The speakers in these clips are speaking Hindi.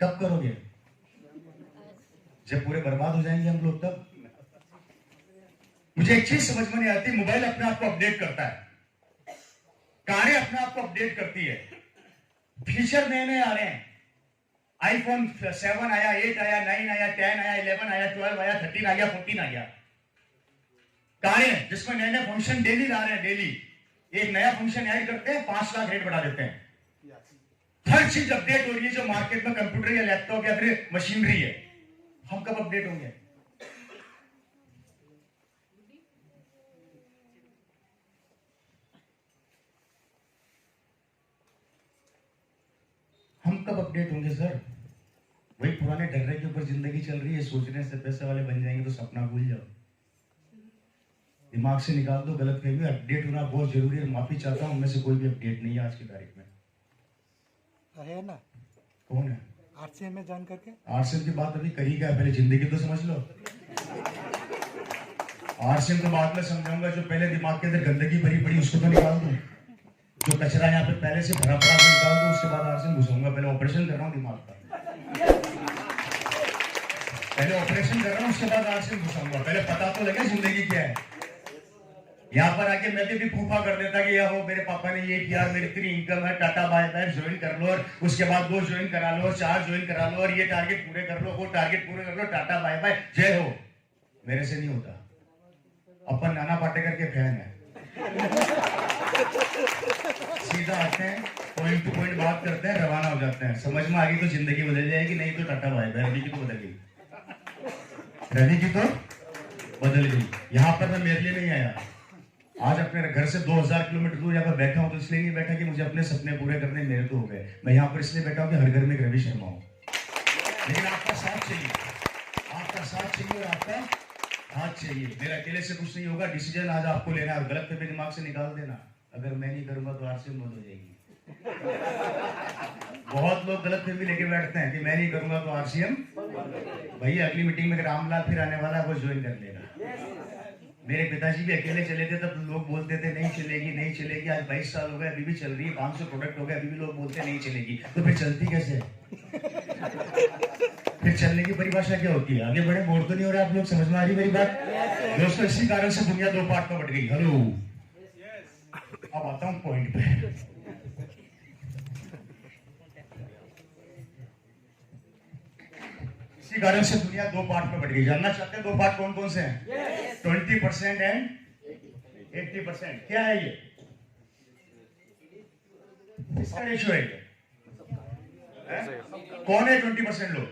कब करोगे? जब पूरे बर्बाद हो जाएंगे हम लोग तब। मुझे एक चीज समझ में नहीं आती, मोबाइल अपने आप को अपडेट करता है, कारें अपने आप को अपडेट करती है, फीचर नए नए आ रहे हैं। आईफोन 7 आया, 8 आया, 9 आया, 10 आया, 11 आया, 12 आया, 13 आ गया, 14 आ गया। कारें जिसमें नए नए फंक्शन डेली ला रहे हैं, डेली एक नया फंक्शन ऐड करते हैं, 5 लाख रेट बढ़ा देते हैं। हर चीज अपडेट हो रही है जो मार्केट में कंप्यूटर या लैपटॉप या फिर मशीनरी है। हम कब अपडेट होंगे? हम कब अपडेट होंगे सर? वही पुराने डर्रे के ऊपर जिंदगी चल रही है, सोचने से पैसे वाले बन जाएंगे तो सपना भूल जाओ। दिमाग से निकाल दो गलतफहमी। अपडेट होना बहुत जरूरी है। माफी चाहता हूं, उनमें से कोई भी अपडेट नहीं है आज की तारीख में। है ना? कौन है? आरसीएम में जान करके। आरसीएम की बात अभी करी क्या? पहले जिंदगी तो समझ लो। आरसीएम तो बाद में समझाऊंगा। जो पहले दिमाग के अंदर गंदगी भरी पड़ी उसको तो निकाल दो। जो कचरा यहाँ पे पहले से भरा पड़ा वो निकाल दो, उसके बाद आरसीएम घुसाऊंगा। पहले ऑपरेशन कर रहा हूँ दिमाग का, पहले ऑपरेशन कर रहा हूँ, उसके बाद आरसीएम घुसाऊंगा। पहले पता तो लगे जिंदगी क्या है। यहाँ पर आके मैं भी फूफा कर देता कि यह हो मेरे पापा ने ये किया, मेरी इतनी इनकम है, टाटा बाय बाय ज्वाइन कर लो, और उसके बाद 2 ज्वाइन करा लो, 4 ज्वाइन करा लो, और ये टारगेट पूरे कर लो, वो टारगेट पूरे कर लो, टाटा बाय बाय जय हो। मेरे से नहीं होता। अपन नाना पाटेकर के फैन है, सीधा आते हैं, पॉइंट टू पॉइंट बात करते हैं, रवाना हो जाते हैं। समझ में आ गई तो जिंदगी बदल जाएगी, नहीं तो टाटा बाय बाय। रवि की तो बदल गई, रवि की तो बदल गई। यहाँ पर मैं मेरे लिए नहीं आया। आज अपने घर से 2000 किलोमीटर दूर यहाँ पर बैठा हूँ तो इसलिए नहीं बैठा कि मुझे अपने सपने पूरे करने, मेरे तो हो गए। मैं यहाँ पर इसलिए बैठा हूँ कि हर घर में एक रवि शर्मा हूँ। लेकिन आपका साथ चाहिए, आपका साथ चाहिए और आपका हाथ चाहिए। मेरा अकेले से कुछ नहीं होगा। डिसीजन आज आपको लेना है और गलत पे दिमाग से निकाल देना। अगर मैं नहीं करूंगा तो आरसीएम बंद हो जाएगी। बहुत लोग गलत फहमी लेके बैठते हैं कि मैं नहीं करूंगा तो आरसीएम। भैया अगली मीटिंग में रामलाल फिर आने वाला है, वो ज्वाइन कर लेगा। मेरे पिताजी भी अकेले चले थे तब लोग बोलते थे नहीं चलेगी नहीं चलेगी। आज 22 साल हो गए, अभी भी चल रही है। 500 प्रोडक्ट हो गए, अभी भी लोग बोलते नहीं चलेगी। तो फिर चलती कैसे? फिर चलने की परिभाषा क्या होती है? आगे बढ़े। बोर तो नहीं हो रहा आप लोग? समझ में आ रही मेरी बात? दोस्तों इसी कारण से दुनिया 2 पार्ट में बट गई। हेलो, अब आता हूं पॉइंट पे। इसी कारण से दुनिया 2 पार्ट में बट गई। जानना चाहते हैं 2 पार्ट कौन कौन से हैं? 20% एंड 80%। क्या है ये? इसका रेशियो है ये। कौन है 20% लोग?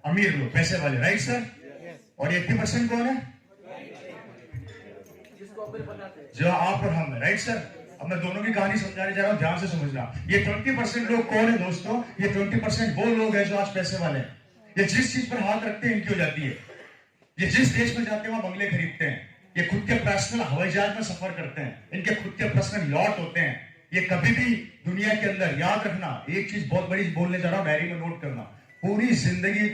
अमीर लोग, पैसे वाले, राइट सर? और 80% कौन है? जो आप और हम है, राइट सर? अब मैं दोनों की कहानी समझाने जा रहा हूं, ध्यान से समझना। ये 20% लोग कौन है दोस्तों? ये 20% वो लोग हैं जो आज पैसे वाले हैं। ये जिस चीज पर हाथ रखते हैं इनकी हो जाती है। ये जिस देश में जाते हैं वहां बंगले खरीदते हैं। ये खुद के पर्सनल हवाई जहाज में सफर करते हैं। इनके खुद के पर्सनल यॉट होते हैं। ये कभी भी दुनिया के अंदर, याद रखना एक चीज बहुत बड़ी बोलने जा रहा हूं, डायरी में नोट करना। पूरी जिंदगी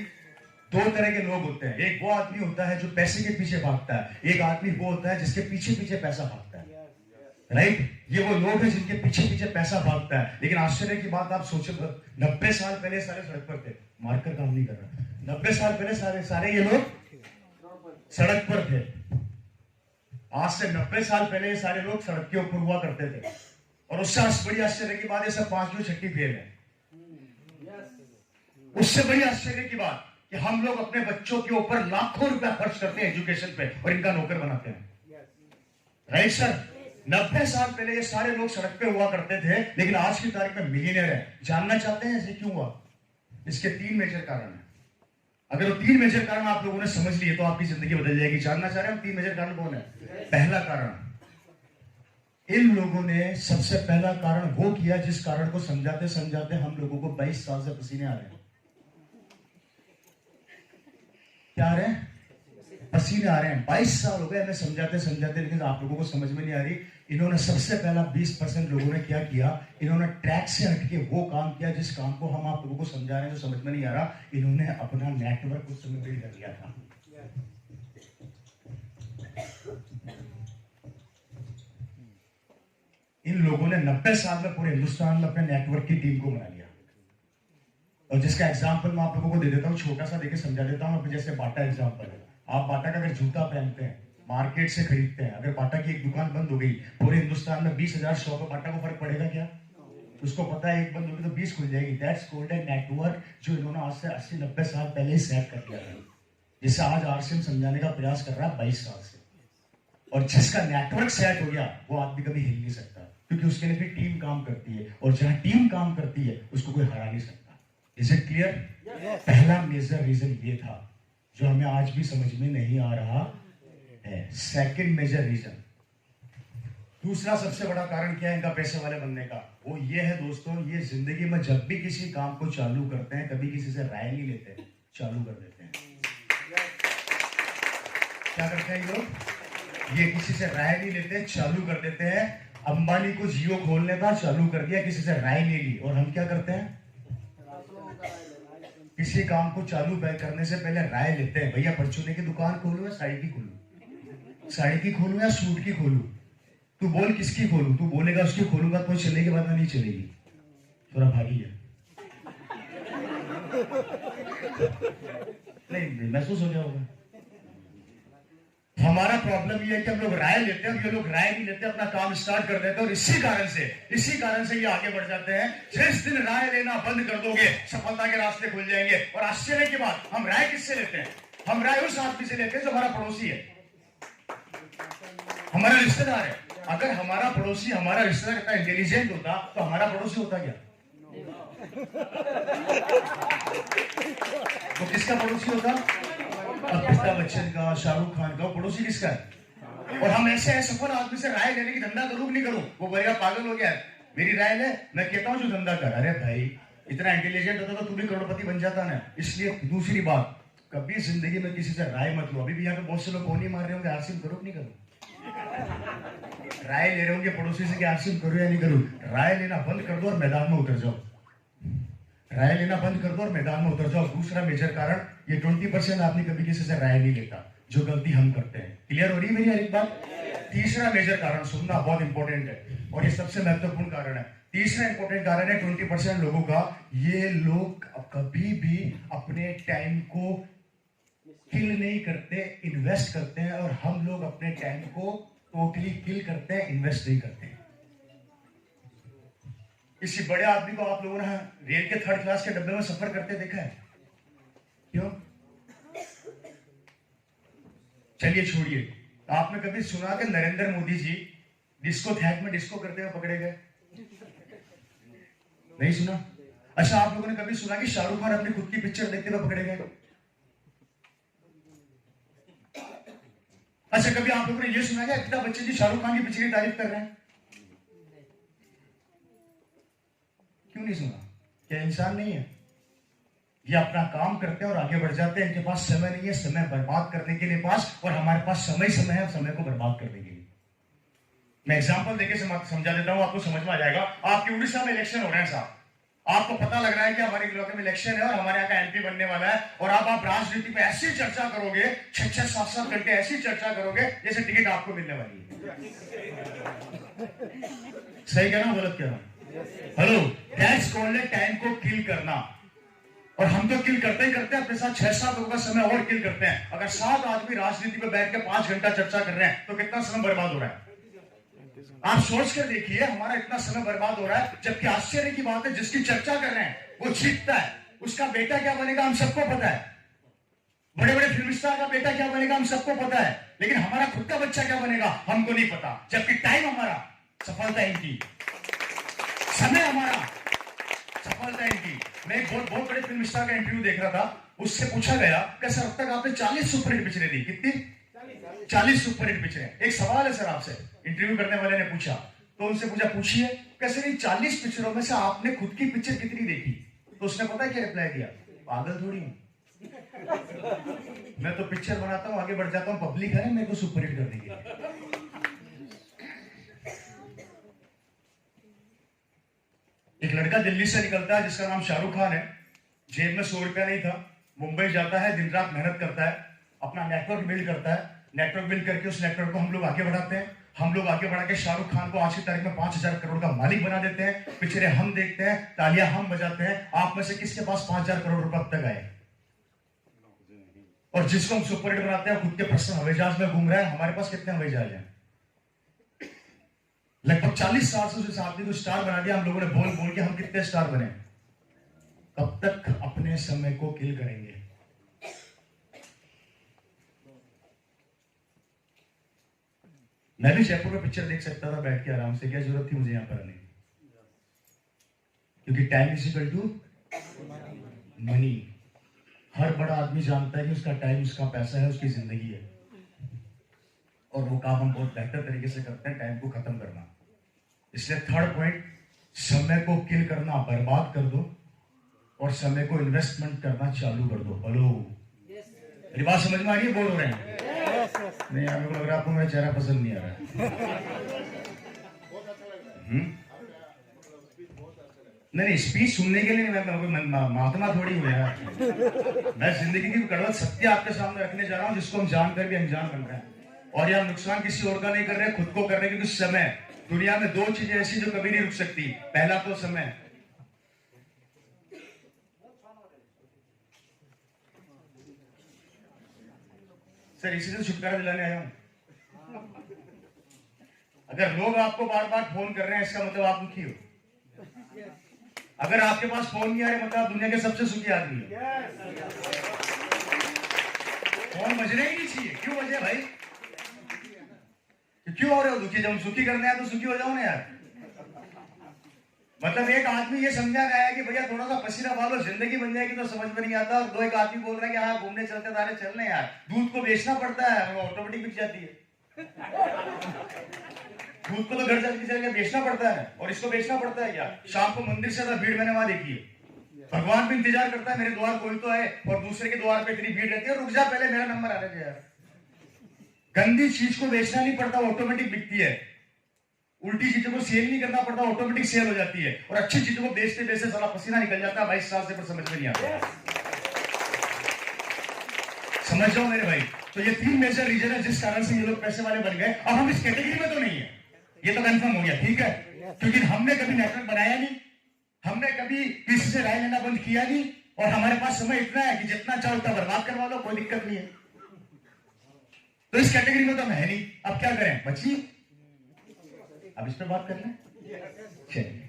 2 तरह के लोग होते हैं। एक वो आदमी होता है जो पैसे के पीछे भागता है, एक आदमी वो होता है जिसके पीछे पीछे पैसा भागता है, राइट? ये वो लोग हैं जिनके पीछे पीछे पैसा भागता है। लेकिन आश्चर्य की बात आप सोचो, 90 साल पहले सारे सड़क पर थे। मार्कर काम नहीं कर रहा। 90 साल पहले सारे ये लोग सड़क पर थे। आज से 90 साल पहले ये सारे लोग सड़क के ऊपर हुआ करते थे। और उससे बड़ी आश्चर्य की बात, ये सब 5वीं 6वीं फेल है। उससे बड़ी आश्चर्य की बात कि हम लोग अपने बच्चों के ऊपर लाखों रुपया खर्च करते हैं एजुकेशन पे और इनका नौकर बनाते हैं, राइट सर? 90 साल पहले ये सारे लोग सड़क पे हुआ करते थे, लेकिन आज की तारीख में मिलियनेयर है। जानना चाहते हैं ऐसे क्यों हुआ? इसके 3 मेजर कारण है। अगर वो 3 मेजर कारण आप लोगों ने समझ लिए तो आपकी जिंदगी बदल जाएगी। जानना चाह रहे हैं 3 मेजर कारण कौन है? पहला कारण, इन लोगों ने सबसे पहला कारण वो किया जिस कारण को समझाते समझाते हम लोगों को 22 साल से पसीने आ रहे हैं। क्या आ रहे हैं? पसीने आ रहे हैं। 22 साल हो गए हमें समझाते समझाते, लेकिन आप लोगों को समझ में नहीं आ रही। इन्होंने सबसे पहला 20% लोगों ने क्या किया? इन्होंने ट्रैक से हटके वो काम किया जिस काम को हम आप लोगों को समझा रहे हैं, जो समझ में नहीं आ रहा। इन्होंने अपना नेटवर्क उस समय बिल्ड कर लिया था। इन लोगों ने 90 साल में पूरे हिंदुस्तान में अपने नेटवर्क की टीम को बना लिया। और जिसका एग्जाम्पल मैं आप लोगों को दे देता हूँ, छोटा सा देके समझा देता हूँ। अभी जैसे बाटा एग्जाम्पल है, आप बाटा का अगर जूता पहनते हैं, मार्केट से खरीदते हैं, अगर बाटा की एक दुकान बंद हो गई, पूरे हिंदुस्तान में 20,000 शॉप है, बाटा को फर्क पड़ेगा क्या? उसको पता है एक बंद होगी तो 20 खुल जाएगी। दैट्स कॉल्ड ए नेटवर्क, जो इन्होंने आज से 80-90 साल पहले ही सेट कर दिया था, जिसे आज आरसीएम समझाने का प्रयास कर रहा है 22 साल से। और जिसका नेटवर्क सेट हो गया, वो आदमी कभी हिल नहीं सकता, क्योंकि उसके लिए फिर टीम काम करती है, और जहां टीम काम करती है उसको कोई हरा नहीं सकता। Is it clear? पहला मेजर रीजन ये था, जो हमें आज भी समझ में नहीं आ रहा है। सेकंड मेजर रीजन, दूसरा सबसे बड़ा कारण क्या है इनका पैसे वाले बनने का? वो ये है दोस्तों, ये जिंदगी में जब भी किसी काम को चालू करते हैं, कभी किसी से राय नहीं लेते, चालू कर देते हैं। क्या करते हैं लोग? ये किसी से राय नहीं लेते, चालू कर देते हैं। अंबानी को जियो खोलने का चालू कर दिया, किसी से राय नहीं ली। और हम क्या करते हैं? किसी काम को चालू करने से पहले राय लेते हैं। भैया परचूने की दुकान खोलूं या साड़ी की खोलूं? साड़ी की खोलूं या सूट की खोलूं? तू बोल किसकी खोलूं? तू बोलेगा उसकी खोलूंगा तो चलेगी, बाद में नहीं चलेगी। थोड़ा भारी है, नहीं महसूस हो गया होगा। हमारा प्रॉब्लम ये है कि हम लोग राय लेते हैं, ये लोग राय नहीं लेते, अपना काम स्टार्ट कर देते हैं। और इसी कारण से ये आगे बढ़ जाते हैं। जिस दिन राय लेना बंद कर दोगे, सफलता के रास्ते खुल जाएंगे। और आश्चर्य की बात, हम राय किससे लेते हैं? हम राय उस आदमी से लेते हैं जो हमारा पड़ोसी है, हमारा रिश्तेदार है। अगर हमारा पड़ोसी, हमारा रिश्तेदार इतना इंटेलिजेंट होता तो हमारा पड़ोसी होता क्या? तो किसका पड़ोसी होता? अमिताभ बच्चन का, शाहरुख खान का। पड़ोसी किसका है? और हम ऐसे सफल आदमी से राय लेने की धंधा करूं कि नहीं करूं? वो बोलेगा पागल हो गया है, मेरी राय ले। मैं कहता हूं जो धंधा कर। अरे भाई, इतना इंटेलिजेंट होता तो तू भी करोड़पति बन जाता ना। इसलिए दूसरी बात, कभी जिंदगी में किसी से राय मत लो। अभी भी यहाँ पे बहुत से लोग कौन ही मार रहे होंगे, आरसीएम करो कि नहीं करो? राय ले रहे होंगे पड़ोसी से कि आरसीएम करो या नहीं करो? राय लेना बंद कर दो और मैदान में उतर जाओ। राय लेना बंद कर दो और मैदान में उतर जाओ। दूसरा मेजर कारण, ये 20% आदमी कभी किसी से राय नहीं लेता, जो गलती हम करते हैं। क्लियर हो रही है मेरी हर एक बात? तीसरा मेजर कारण, सुनना बहुत इंपॉर्टेंट है और ये सबसे महत्वपूर्ण कारण है। तीसरा इंपॉर्टेंट कारण है 20% लोगों का, ये लोग कभी भी अपने टाइम को किल नहीं करते, इन्वेस्ट करते हैं। और हम लोग अपने टाइम को टोटली किल करते हैं, इन्वेस्ट नहीं करते। किसी बड़े आदमी को आप लोगों ने रेल के 3rd क्लास के डब्बे में सफर करते देखा है? क्यों? चलिए छोड़िए, आपने कभी सुना कि नरेंद्र मोदी जी डिस्को थैट में डिस्को करते हुए पकड़े गए? नहीं सुना? अच्छा, आप लोगों ने कभी सुना कि शाहरुख खान अपनी खुद की पिक्चर देखते हुए पकड़े गए? अच्छा, कभी आप लोगों ने यह सुना कि अमिताभ बच्चन जी शाहरुख खान की पिक्चर की तारीफ कर रहे हैं? क्यों नहीं सुना? क्या इंसान नहीं है? ये अपना काम करते हैं और आगे बढ़ जाते हैं। इनके पास समय नहीं है समय बर्बाद करने के लिए पास, और हमारे पास समय है समय को बर्बाद करने के लिए। मैं एग्जांपल देके समझा देता हूं, आपको समझ में आ जाएगा। आपके उड़ीसा में इलेक्शन हो रहे हैं साहब, आपको पता लग रहा है कि हमारे इलाके में इलेक्शन है और हमारे यहाँ का एमपी बनने वाला है। और आप राजनीति पे ऐसी चर्चा करोगे, 6-7 घंटे ऐसी चर्चा करोगे जैसे टिकट आपको मिलने वाली है। सही कह रहा हूं, गलत कह रहा हूं? हेलो, दैट्स कॉल्ड टाइम को किल करना। और हम तो किल करते ही करते हैं, अपने साथ 6-7 लोगों का समय और किल करते हैं। अगर 7 आदमी राजनीति पे बैठ के 5 घंटा चर्चा कर रहे हैं तो कितना समय बर्बाद हो रहा है? आप सोच कर देखिए, हमारा इतना समय बर्बाद हो रहा है। जबकि आश्चर्य की बात है, जिसकी चर्चा कर रहे हैं वो जीतता है। उसका बेटा क्या बनेगा हम सबको पता है, बड़े बड़े फिल्म स्टार का बेटा क्या बनेगा हम सबको पता है। लेकिन हमारा खुद का बच्चा क्या बनेगा हमको नहीं पता। जबकि टाइम हमारा, सफलता इनकी। समय हमारा, सफलता इनकी। मैं एक बहुत बड़े फिल्म स्टार का इंटरव्यू देख रहा था, उससे पूछा गया कि सर अब तक आपने 40 सुपरहिट पिक्चरें दी। कितनी? 40 सुपरहिट पिक्चरें। एक सवाल है सर आपसे, इंटरव्यू करने वाले ने पूछा। तो उनसे पूछिए कैसे नहीं 40 पिक्चरों में से आपने खुद की पिक्चर कितनी देखी? तो उसने पता क्या रिप्लाई दिया? पागल थोड़ी हूं मैं, तो पिक्चर बनाता हूं, आगे बढ़ जाता हूं, पब्लिक है मेरे को सुपरहिट कर देगी। एक लड़का दिल्ली से निकलता है जिसका नाम शाहरुख खान है। जेब में 100 रुपया नहीं था, मुंबई जाता है, दिन रात मेहनत करता है, अपना नेटवर्क बिल्ड करता है। नेटवर्क बिल्ड करके उस नेटवर्क को हम लोग आगे बढ़ाते हैं। हम लोग आगे बढ़ा के शाहरुख खान को आज की तारीख में 5,000 करोड़ का मालिक बना देते हैं, पिक्चरें हम देखते हैं, तालियां हम बजाते हैं। आप में से किसके पास 5,000 करोड़ रुपए अब तक आए? और जिसको हम सुपरहिट बनाते हैं खुद के पर्सनल हवाई जहाज में घूम रहा है। हमारे पास कितने हवाई जहाज हैं? लगभग 40 साल से उस आदमी को स्टार बना दिया हम लोगों ने बोल बोल के। हम कितने स्टार बने? कब तक अपने समय को किल करेंगे? मैं भी जयपुर में पिक्चर देख सकता था बैठ के आराम से, क्या जरूरत थी मुझे यहां पर आने की? क्योंकि time is equal to money. हर बड़ा आदमी जानता है कि उसका टाइम, उसका पैसा है, उसकी जिंदगी है। और वो काम हम बहुत बेहतर तरीके से करते हैं, टाइम को खत्म करना। इसलिए थर्ड पॉइंट, समय को किल करना बर्बाद कर दो और समय को इन्वेस्टमेंट करना चालू कर दो। हेलो, मेरी बात समझ में आ रही है? बोल रहे हैं नहीं? मेरे को लग रहा है आपको मेरा चेहरा पसंद नहीं आ रहा नहीं, स्पीच सुनने के लिए मैं महात्मा थोड़ी हूँ यार। मैं जिंदगी की कड़वा सत्य आपके सामने रखने जा रहा हूँ, जिसको हम जानकर भी अनजान बन रहे हैं। और यार नुकसान किसी और का नहीं कर रहे, खुद को कर रहे हैं। क्योंकि समय, दुनिया में दो चीजें ऐसी जो कभी नहीं रुक सकती। पहला तो समय, सर इसी से छुटकारा दिलाने आया हूं। अगर लोग आपको बार बार फोन कर रहे हैं, इसका मतलब आप दुखी हो। अगर आपके पास फोन नहीं आ रहे, मतलब आप दुनिया के सबसे सुखी आदमी हो। फोन बजने ही नहीं चाहिए। क्यों बजे भाई? क्यों हो रहे हो दुखी? जब हम सुखी करने आए तो सुखी हो जाओ ना यार। मतलब एक आदमी ये समझा गया है कि भैया थोड़ा सा पसीना बहा लो, जिंदगी बन जाएगी, तो समझ में नहीं आता। और दो एक आदमी बोल रहा है कि हाँ घूमने चलते तारे चलने यार। दूध को बेचना पड़ता है, वो ऑटोमेटिक बिक जाती है। दूध को तो घर जाके बेचना पड़ता है, और इसको बेचना पड़ता है क्या? शाम को मंदिर से भीड़ मैंने वहां देखी है। भगवान भी इंतजार करता है मेरे द्वार कोई तो आए, और दूसरे के द्वार पे इतनी भीड़ रहती है, रुक जा पहले मेरा नंबर आने दे यार। गंदी चीज को बेचना नहीं पड़ता, ऑटोमेटिक बिकती है। उल्टी चीजों को सेल नहीं करना पड़ता, ऑटोमेटिक सेल हो जाती है। और अच्छी चीजों को बेचते बेचते सारा पसीना निकल जाता है। 22 साल से पर समझ में नहीं आता। समझ जाओ मेरे भाई। तो ये 3 मेजर रीजन है जिस कारण से ये लोग पैसे वाले बन गए। अब हम इस कैटेगरी में तो नहीं है, ये तो कंफर्म हो गया, ठीक है? क्योंकि हमने कभी नेटवर्क बनाया नहीं, हमने कभी किसी से राय लेना बंद किया नहीं, और हमारे पास समय इतना है कि जितना चाहो उतना बर्बाद करवा लो, कोई दिक्कत नहीं है। तो इस कैटेगरी में तो हम है नहीं। अब क्या करें? बचिए, अब इस पे बात कर लें। चलिए,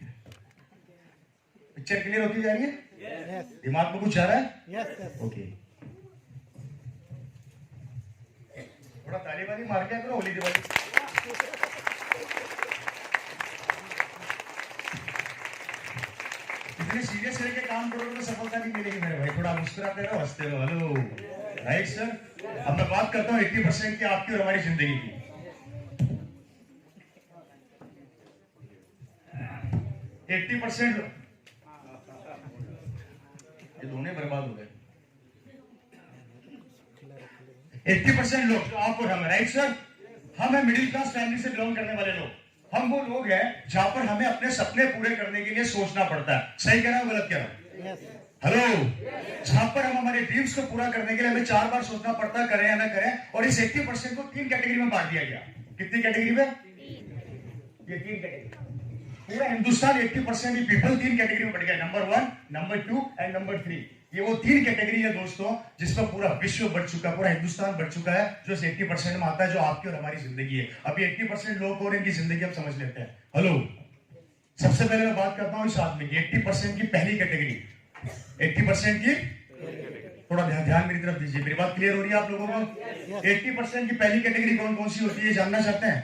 पिक्चर क्लियर होती जा रही है? दिमाग में कुछ जा रहा है? ओके, थोड़ा ताली वाली मार के करो, होली दिवाली। इतने सीरियस रह के काम करोगे तो सफलता नहीं मिलेगी मेरे भाई। थोड़ा मुस्कुराते रहो, हंसते रहो। Hello, right sir. अब मैं बात करता हूँ 80% की आपकी और हमारी जिंदगी की। 80% ये दोनों बर्बाद हो गए। 80% लोग जो आप और हम, राइट सर, हम है मिडिल क्लास फैमिली से बिलोंग करने वाले लोग। हम वो लोग हैं जहां पर हमें अपने सपने पूरे करने के लिए सोचना पड़ता है। सही कह रहा हूं, गलत कह रहा हूं? हेलो, जहां पर हम हमारे ड्रीम्स को पूरा करने के लिए हमें 4 बार सोचना पड़ता है, करें या ना करें। और इस 80% को 3 कैटेगरी में बांट दिया गया। कितनी कैटेगरी में? ये 3 कैटेगरी। पूरा हिंदुस्तान 80% की पीपल 3 कैटेगरी में बढ़ गया। Number 1, number 2 and number 3। ये वो 3 कैटेगरी है दोस्तों, जिसमें पूरा विश्व बढ़ चुका है, पूरा हिंदुस्तान बढ़ चुका है, जो 80% में आता है, जो आपकी और हमारी जिंदगी है। अभी 80% लोग और इनकी जिंदगी हम समझ लेते हैं। हेलो, सबसे पहले मैं बात करता हूं इस आदमी की, 80% की पहली कैटेगरी। 80% की, थोड़ा ध्यान मेरी तरफ दीजिए। मेरी बात क्लियर हो रही है आप लोगों को? 80% की पहली कैटेगरी कौन कौन सी होती है जानना चाहते हैं?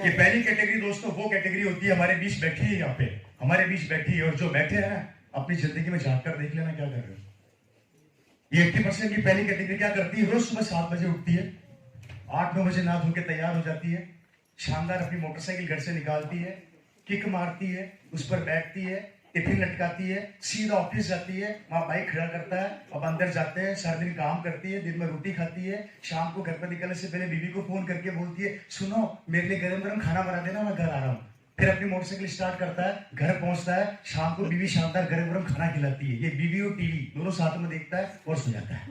ये पहली कैटेगरी दोस्तों वो कैटेगरी होती है, हमारे बीच बैठी है, यहाँ पे हमारे बीच बैठी है। और जो बैठे हैं ना, अपनी जिंदगी में झांक कर देख लेना क्या कर रहे हो। ये 80% की पहली कैटेगरी क्या करती है? रोज सुबह 7 बजे उठती है, 8-9 बजे नहा धो के तैयार हो जाती है, शानदार अपनी मोटरसाइकिल घर से निकालती है, किक मारती है, उस पर बैठती है, टिफिन लटकाती है, सीधा ऑफिस जाती है, वहां बाइक खड़ा करता है, अब अंदर जाते हैं, सारा दिन काम करती है, दिन में रोटी खाती है, शाम को घर पर निकलने से पहले बीवी को फोन करके बोलती है, सुनो मेरे लिए गरम गरम खाना बना देना, मैं घर आ रहा हूँ। फिर अपनी मोटरसाइकिल स्टार्ट करता है, घर पहुंचता है, शाम को बीवी शानदार गरम गरम खाना खिलाती है। ये बीवी और टीवी दोनों साथ में देखता है और सो जाता है।